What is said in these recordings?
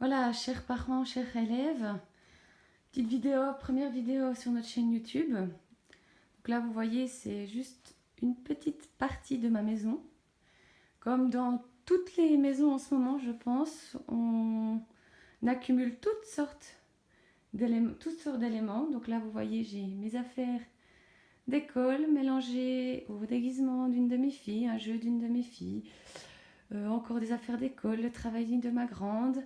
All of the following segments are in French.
Voilà, chers parents, chers élèves, petite vidéo, première vidéo sur notre chaîne YouTube. Donc là, vous voyez, c'est juste une petite partie de ma maison. Comme dans toutes les maisons en ce moment, je pense, on accumule toutes sortes d'éléments. Donc là, vous voyez, j'ai mes affaires d'école mélangées au déguisement d'une de mes filles, un jeu d'une de mes filles, encore des affaires d'école, le travail d'une de ma grande.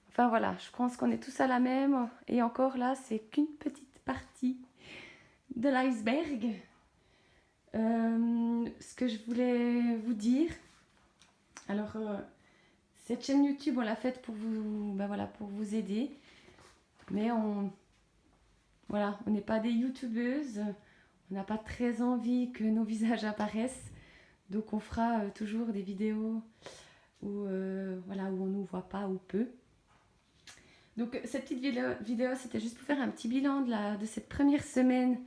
Enfin voilà, je pense qu'on est tous à la même. Et encore là, c'est qu'une petite partie de l'iceberg. Ce que je voulais vous dire, alors cette chaîne YouTube, on l'a faite pour vous, pour vous aider. Mais voilà, on n'est pas des youtubeuses. On n'a pas très envie que nos visages apparaissent. Donc on fera toujours des vidéos où, où on ne nous voit pas ou peu. Donc cette petite vidéo, c'était juste pour faire un petit bilan de cette première semaine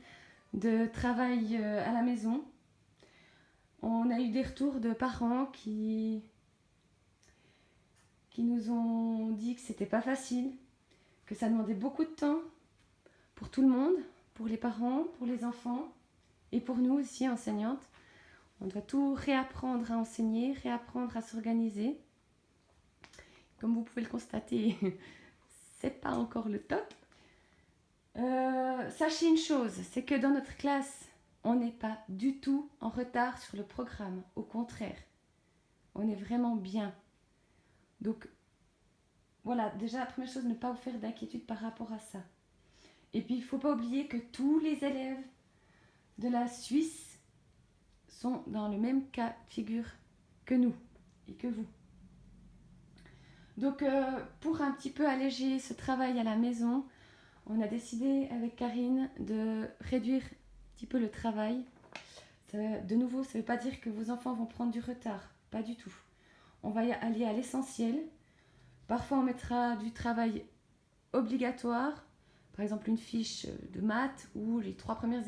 de travail à la maison. On a eu des retours de parents qui nous ont dit que c'était pas facile, que ça demandait beaucoup de temps pour tout le monde, pour les parents, pour les enfants et pour nous aussi enseignantes. On doit tout réapprendre à enseigner, réapprendre à s'organiser. Comme vous pouvez le constater, c'est pas encore le top. Sachez une chose, c'est que dans notre classe, on n'est pas du tout en retard sur le programme. Au contraire, on est vraiment bien. Donc, voilà, déjà la première chose, ne pas vous faire d'inquiétude par rapport à ça. Et puis, il ne faut pas oublier que tous les élèves de la Suisse sont dans le même cas de figure que nous et que vous. Donc, pour un petit peu alléger ce travail à la maison, on a décidé avec Karine de réduire un petit peu le travail. De nouveau, ça ne veut pas dire que vos enfants vont prendre du retard, pas du tout. On va y aller à l'essentiel. Parfois, on mettra du travail obligatoire, par exemple une fiche de maths où les trois premiers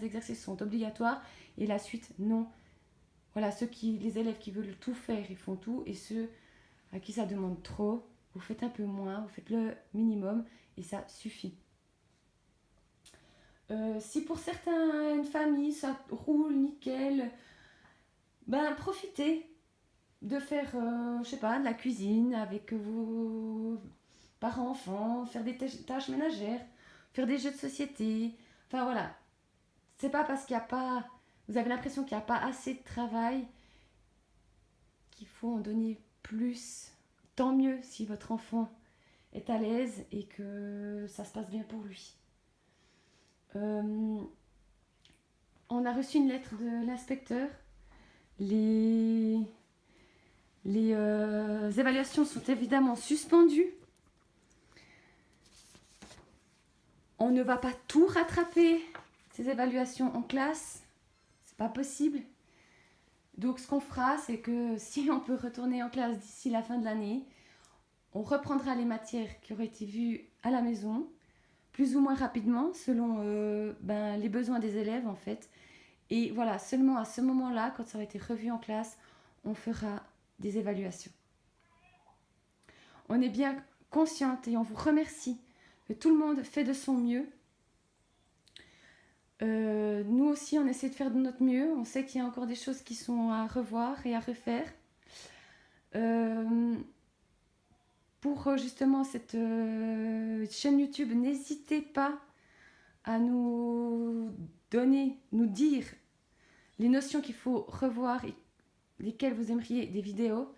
exercices sont obligatoires et la suite non. Voilà, les élèves qui veulent tout faire, ils font tout, et ceux à qui ça demande trop, vous faites un peu moins, vous faites le minimum et ça suffit. Si pour certaines familles ça roule nickel, profitez de faire, de la cuisine avec vos parents-enfants, faire des tâches ménagères, faire des jeux de société. Enfin voilà, c'est pas parce qu'il n'y a pas, vous avez l'impression qu'il n'y a pas assez de travail qu'il faut en donner plus. Tant mieux si votre enfant est à l'aise et que ça se passe bien pour lui. On a reçu une lettre de l'inspecteur. Les évaluations sont évidemment suspendues. On ne va pas tout rattraper, ces évaluations en classe. C'est pas possible. Donc ce qu'on fera, c'est que si on peut retourner en classe d'ici la fin de l'année, on reprendra les matières qui auraient été vues à la maison, plus ou moins rapidement, selon les besoins des élèves en fait. Et voilà, seulement à ce moment-là, quand ça aura été revu en classe, on fera des évaluations. On est bien consciente et on vous remercie que tout le monde fait de son mieux. Nous aussi, on essaie de faire de notre mieux. On sait qu'il y a encore des choses qui sont à revoir et à refaire. Pour justement cette chaîne YouTube, n'hésitez pas à nous dire les notions qu'il faut revoir et lesquelles vous aimeriez des vidéos.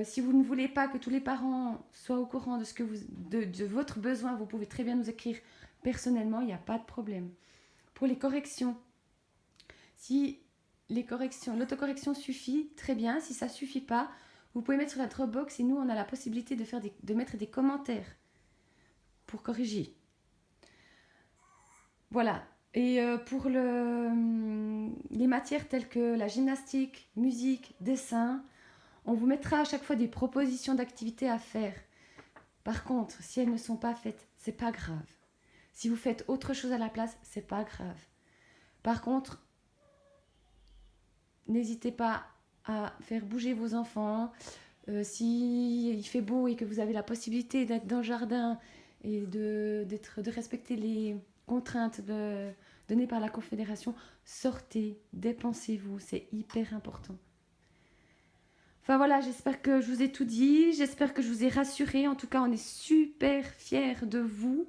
Si vous ne voulez pas que tous les parents soient au courant de votre besoin, vous pouvez très bien nous écrire personnellement, il n'y a pas de problème. Pour les corrections, si l'autocorrection suffit, très bien. Si ça ne suffit pas, vous pouvez mettre sur la Dropbox et nous, on a la possibilité de mettre des commentaires pour corriger. Voilà. Et pour les matières telles que la gymnastique, musique, dessin, on vous mettra à chaque fois des propositions d'activités à faire. Par contre, si elles ne sont pas faites, c'est pas grave. Si vous faites autre chose à la place, c'est pas grave. Par contre, n'hésitez pas à faire bouger vos enfants, Si il fait beau et que vous avez la possibilité d'être dans le jardin et de respecter les contraintes données par la Confédération, sortez, dépensez-vous, c'est hyper important. Enfin voilà, j'espère que je vous ai tout dit, j'espère que je vous ai rassuré. En tout cas, on est super fiers de vous,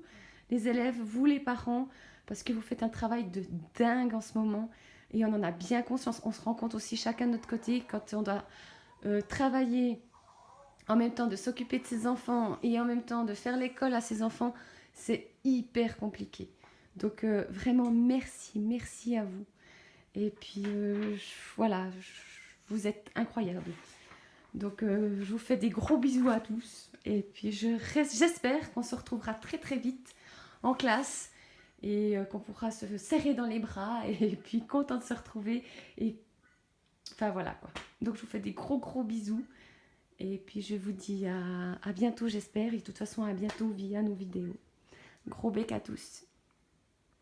les élèves, vous les parents, parce que vous faites un travail de dingue en ce moment. Et on en a bien conscience. On se rend compte aussi chacun de notre côté quand on doit travailler en même temps de s'occuper de ses enfants et en même temps de faire l'école à ses enfants. C'est hyper compliqué. Donc vraiment merci à vous. Et puis voilà, vous êtes incroyables. Donc je vous fais des gros bisous à tous. Et puis j'espère qu'on se retrouvera très très vite en classe et qu'on pourra se serrer dans les bras et puis content de se retrouver. Et enfin voilà quoi. Donc je vous fais des gros bisous. Et puis je vous dis à bientôt j'espère. Et de toute façon à bientôt via nos vidéos. Gros bec à tous.